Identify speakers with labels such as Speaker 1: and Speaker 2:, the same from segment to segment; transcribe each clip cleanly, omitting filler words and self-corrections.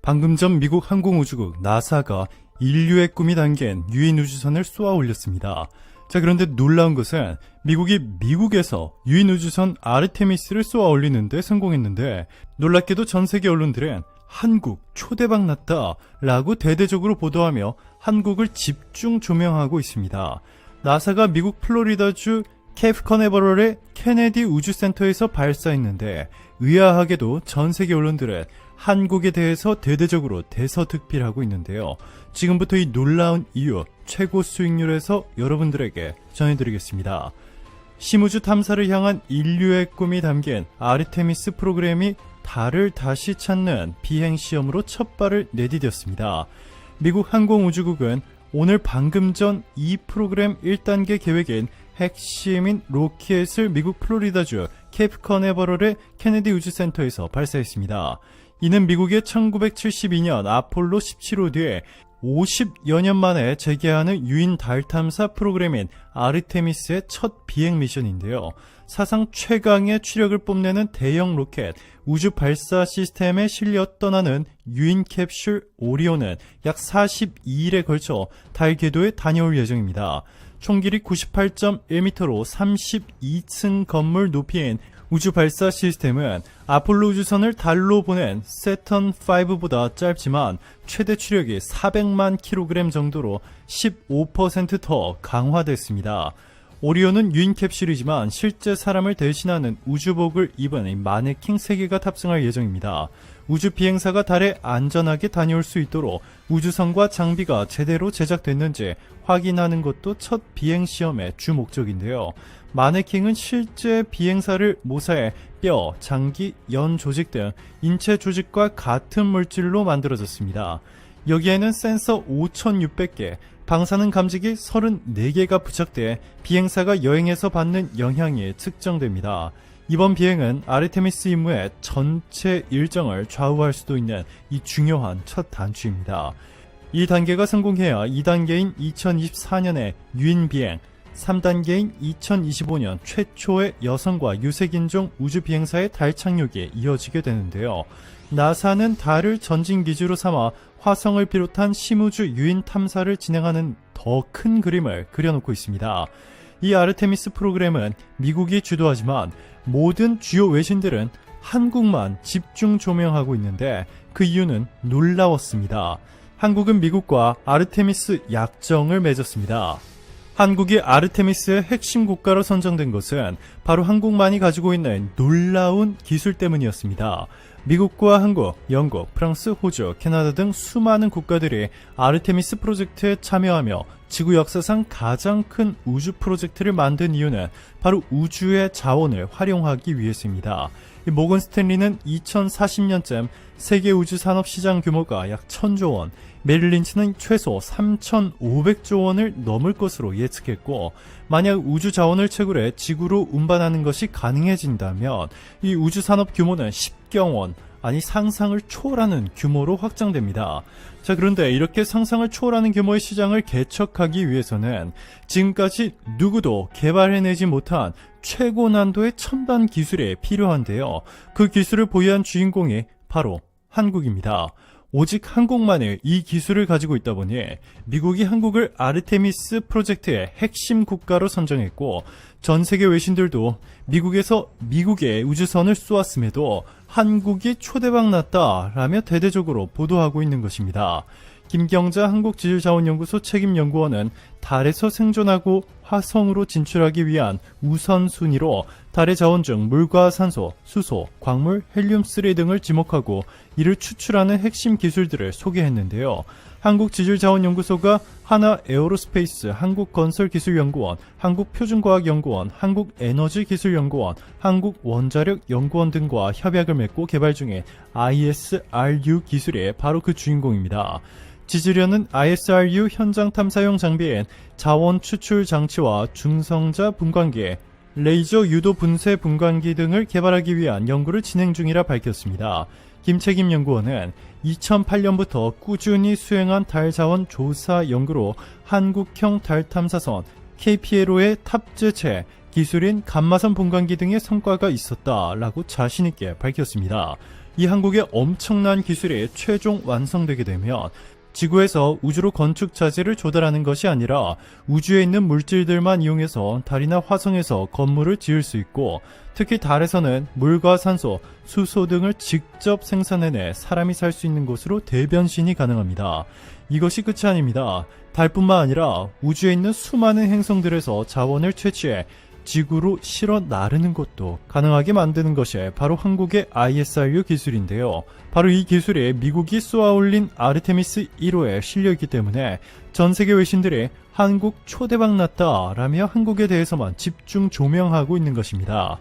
Speaker 1: 방금 전 미국 항공우주국 나사가 인류의 꿈이 담긴 유인 우주선을 쏘아 올렸습니다. 자, 그런데 놀라운 것은 미국이 미국에서 유인 우주선 아르테미스를 쏘아 올리는데 성공했는데, 놀랍게도 전 세계 언론들은 한국 초대박 났다 라고 대대적으로 보도하며 한국을 집중 조명하고 있습니다. 나사가 미국 플로리다주 케이프 커네버럴의 케네디 우주센터에서 발사했는데, 의아하게도 전 세계 언론들은 한국에 대해서 대대적으로 대서특필하고 있는데요. 지금부터 이 놀라운 이유, 최고 수익률에서 여러분들에게 전해드리겠습니다. 심우주 탐사를 향한 인류의 꿈이 담긴 아르테미스 프로그램이 달을 다시 찾는 비행시험으로 첫 발을 내디뎠습니다. 미국 항공우주국은 오늘 방금 전 이 프로그램 1단계 계획인 핵심인 로켓을 미국 플로리다주 케이프 커네버럴의 케네디 우주센터에서 발사했습니다. 이는 미국의 1972년 아폴로 17호 뒤에 50여 년 만에 재개하는 유인 달 탐사 프로그램인 아르테미스의 첫 비행 미션인데요. 사상 최강의 추력을 뽐내는 대형 로켓 우주 발사 시스템에 실려 떠나는 유인 캡슐 오리온은 약 42일에 걸쳐 달 궤도에 다녀올 예정입니다. 총 길이 98.1m로 32층 건물 높이인 우주 발사 시스템은 아폴로 우주선을 달로 보낸 세턴5보다 짧지만 최대 추력이 400만 kg 정도로 15% 더 강화됐습니다. 오리온은 유인 캡슐이지만 실제 사람을 대신하는 우주복을 입은 마네킹 3개가 탑승할 예정입니다. 우주 비행사가 달에 안전하게 다녀올 수 있도록 우주선과 장비가 제대로 제작됐는지 확인하는 것도 첫 비행 시험의 주 목적인데요. 마네킹은 실제 비행사를 모사해 뼈, 장기, 연 조직 등 인체 조직과 같은 물질로 만들어졌습니다. 여기에는 센서 5,600개, 방사능 감지기 34개가 부착돼 비행사가 여행에서 받는 영향이 측정됩니다. 이번 비행은 아르테미스 임무의 전체 일정을 좌우할 수도 있는 이 중요한 첫 단추입니다. 이 단계가 성공해야 2단계인 2024년의 유인 비행, 3단계인 2025년 최초의 여성과 유색인종 우주 비행사의 달 착륙이 이어지게 되는데요. 나사는 달을 전진 기지로 삼아 화성을 비롯한 심우주 유인 탐사를 진행하는 더 큰 그림을 그려놓고 있습니다. 이 아르테미스 프로그램은 미국이 주도하지만 모든 주요 외신들은 한국만 집중 조명하고 있는데 그 이유는 놀라웠습니다. 한국은 미국과 아르테미스 약정을 맺었습니다. 한국이 아르테미스의 핵심 국가로 선정된 것은 바로 한국만이 가지고 있는 놀라운 기술 때문이었습니다. 미국과 한국, 영국, 프랑스, 호주, 캐나다 등 수많은 국가들이 아르테미스 프로젝트에 참여하며 지구 역사상 가장 큰 우주 프로젝트를 만든 이유는 바로 우주의 자원을 활용하기 위해서입니다. 모건 스탠리는 2040년쯤 세계 우주 산업 시장 규모가 약 1,000조 원, 메릴 린치는 최소 3,500조 원을 넘을 것으로 예측했고, 만약 우주 자원을 채굴해 지구로 운반하는 것이 가능해진다면 이 우주 산업 규모는 10경원, 아니 상상을 초월하는 규모로 확장됩니다. 자, 그런데 이렇게 상상을 초월하는 규모의 시장을 개척하기 위해서는 지금까지 누구도 개발해내지 못한 최고 난도의 첨단 기술이 필요한데요. 그 기술을 보유한 주인공이 바로 한국입니다. 오직 한국만의 이 기술을 가지고 있다 보니 미국이 한국을 아르테미스 프로젝트의 핵심 국가로 선정했고, 전 세계 외신들도 미국에서 미국의 우주선을 쏘았음에도 한국이 초대박 났다라며 대대적으로 보도하고 있는 것입니다. 김경자 한국지질자원연구소 책임연구원은 달에서 생존하고 화성으로 진출하기 위한 우선순위로 달의 자원 중 물과 산소, 수소, 광물, 헬륨3 등을 지목하고 이를 추출하는 핵심 기술들을 소개했는데요. 한국지질자원연구소가 하나에어로스페이스, 한국건설기술연구원, 한국표준과학연구원, 한국에너지기술연구원, 한국원자력연구원 등과 협약을 맺고 개발 중인 ISRU 기술이 바로 그 주인공입니다. 지질련은 ISRU 현장 탐사용 장비인 자원 추출 장치와 중성자 분광기, 레이저 유도 분쇄 분광기 등을 개발하기 위한 연구를 진행 중이라 밝혔습니다. 김책임 연구원은 2008년부터 꾸준히 수행한 달 자원 조사 연구로 한국형 달 탐사선 KPLO의 탑재체, 기술인 감마선 분광기 등의 성과가 있었다라고 자신있게 밝혔습니다. 이 한국의 엄청난 기술이 최종 완성되게 되면 지구에서 우주로 건축 자재를 조달하는 것이 아니라 우주에 있는 물질들만 이용해서 달이나 화성에서 건물을 지을 수 있고, 특히 달에서는 물과 산소, 수소 등을 직접 생산해내 사람이 살 수 있는 곳으로 대변신이 가능합니다. 이것이 끝이 아닙니다. 달뿐만 아니라 우주에 있는 수많은 행성들에서 자원을 채취해 지구로 실어 나르는 것도 가능하게 만드는 것이 바로 한국의 ISRU 기술인데요. 바로 이 기술이 미국이 쏘아올린 아르테미스 1호에 실려있기 때문에 전 세계 외신들이 한국 초대박 났다 라며 한국에 대해서만 집중 조명하고 있는 것입니다.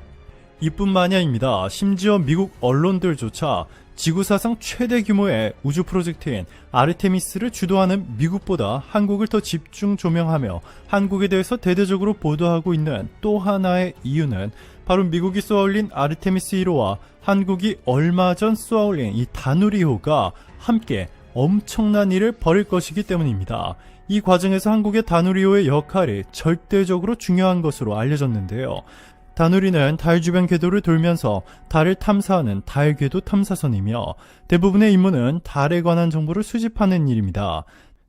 Speaker 1: 이뿐만이 아닙니다. 심지어 미국 언론들조차 지구 사상 최대 규모의 우주 프로젝트인 아르테미스를 주도하는 미국보다 한국을 더 집중 조명하며 한국에 대해서 대대적으로 보도하고 있는 또 하나의 이유는 바로 미국이 쏘아올린 아르테미스 1호와 한국이 얼마 전 쏘아올린 이 다누리호가 함께 엄청난 일을 벌일 것이기 때문입니다. 이 과정에서 한국의 다누리호의 역할이 절대적으로 중요한 것으로 알려졌는데요. 다누리는 달 주변 궤도를 돌면서 달을 탐사하는 달 궤도 탐사선이며 대부분의 임무는 달에 관한 정보를 수집하는 일입니다.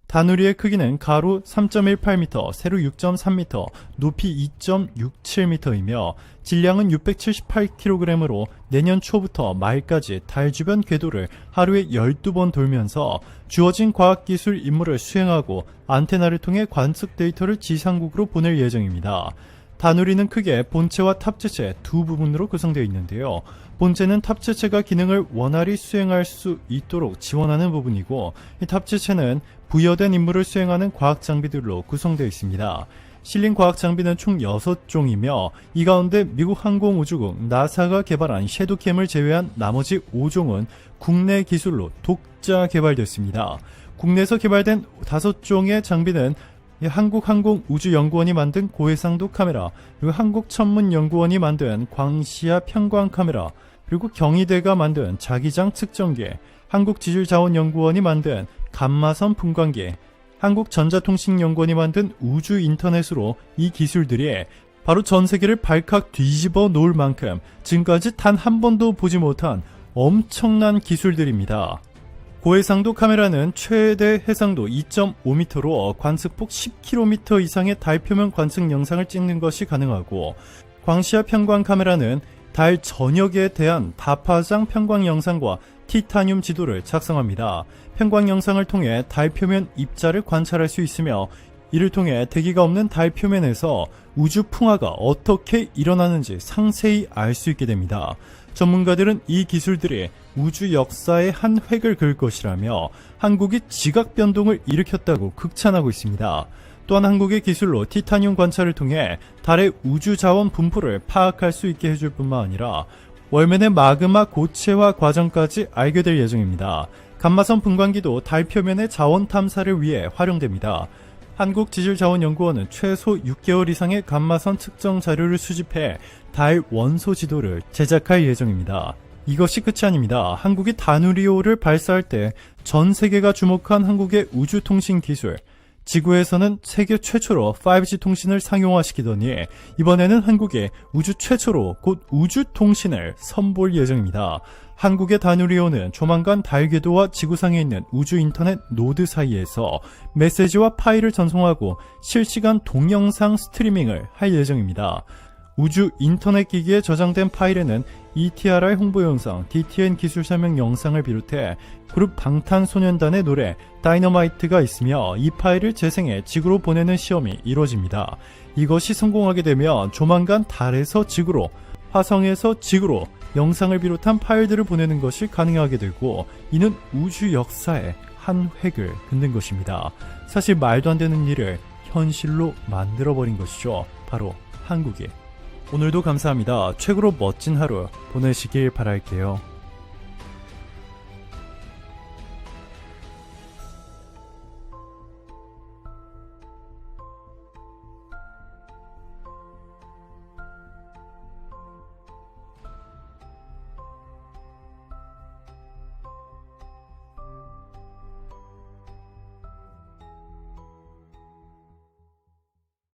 Speaker 1: 다누리의 크기는 가로 3.18m, 세로 6.3m, 높이 2.67m이며 질량은 678kg으로 내년 초부터 말까지 달 주변 궤도를 하루에 12번 돌면서 주어진 과학기술 임무를 수행하고 안테나를 통해 관측 데이터를 지상국으로 보낼 예정입니다. 다누리는 크게 본체와 탑재체 두 부분으로 구성되어 있는데요. 본체는 탑재체가 기능을 원활히 수행할 수 있도록 지원하는 부분이고, 이 탑재체는 부여된 임무를 수행하는 과학 장비들로 구성되어 있습니다. 실린 과학 장비는 총 6종이며 이 가운데 미국 항공우주국 나사가 개발한 섀도캠을 제외한 나머지 5종은 국내 기술로 독자 개발됐습니다. 국내에서 개발된 5종의 장비는 한국항공우주연구원이 만든 고해상도 카메라, 그리고 한국천문연구원이 만든 광시야 편광 카메라, 그리고 경희대가 만든 자기장 측정기, 한국지질자원연구원이 만든 감마선 분광기, 한국전자통신연구원이 만든 우주인터넷으로 이 기술들이 바로 전 세계를 발칵 뒤집어 놓을 만큼 지금까지 단 한 번도 보지 못한 엄청난 기술들입니다. 고해상도 카메라는 최대 해상도 2.5m로 관측폭 10km 이상의 달 표면 관측 영상을 찍는 것이 가능하고, 광시야 편광 카메라는 달 전역에 대한 다파장 편광 영상과 티타늄 지도를 작성합니다. 편광 영상을 통해 달 표면 입자를 관찰할 수 있으며 이를 통해 대기가 없는 달 표면에서 우주 풍화가 어떻게 일어나는지 상세히 알 수 있게 됩니다. 전문가들은 이 기술들이 우주 역사의 한 획을 그을 것이라며 한국이 지각 변동을 일으켰다고 극찬하고 있습니다. 또한 한국의 기술로 티타늄 관찰을 통해 달의 우주 자원 분포를 파악할 수 있게 해줄 뿐만 아니라 월면의 마그마 고체화 과정까지 알게 될 예정입니다. 감마선 분광기도 달 표면의 자원 탐사를 위해 활용됩니다. 한국지질자원연구원은 최소 6개월 이상의 감마선 측정 자료를 수집해 달 원소 지도를 제작할 예정입니다. 이것이 끝이 아닙니다. 한국이 다누리호를 발사할 때 전 세계가 주목한 한국의 우주통신 기술, 지구에서는 세계 최초로 5G 통신을 상용화시키더니 이번에는 한국이 우주 최초로 곧 우주통신을 선보일 예정입니다. 한국의 다누리호는 조만간 달 궤도와 지구상에 있는 우주 인터넷 노드 사이에서 메시지와 파일을 전송하고 실시간 동영상 스트리밍을 할 예정입니다. 우주 인터넷 기기에 저장된 파일에는 ETRI 홍보 영상, DTN 기술 설명 영상을 비롯해 그룹 방탄소년단의 노래 다이너마이트가 있으며 이 파일을 재생해 지구로 보내는 시험이 이루어집니다. 이것이 성공하게 되면 조만간 달에서 지구로, 화성에서 지구로 영상을 비롯한 파일들을 보내는 것이 가능하게 되고, 이는 우주 역사의 한 획을 긋는 것입니다. 사실 말도 안 되는 일을 현실로 만들어버린 것이죠. 바로 한국이. 오늘도 감사합니다. 최고로 멋진 하루 보내시길 바랄게요.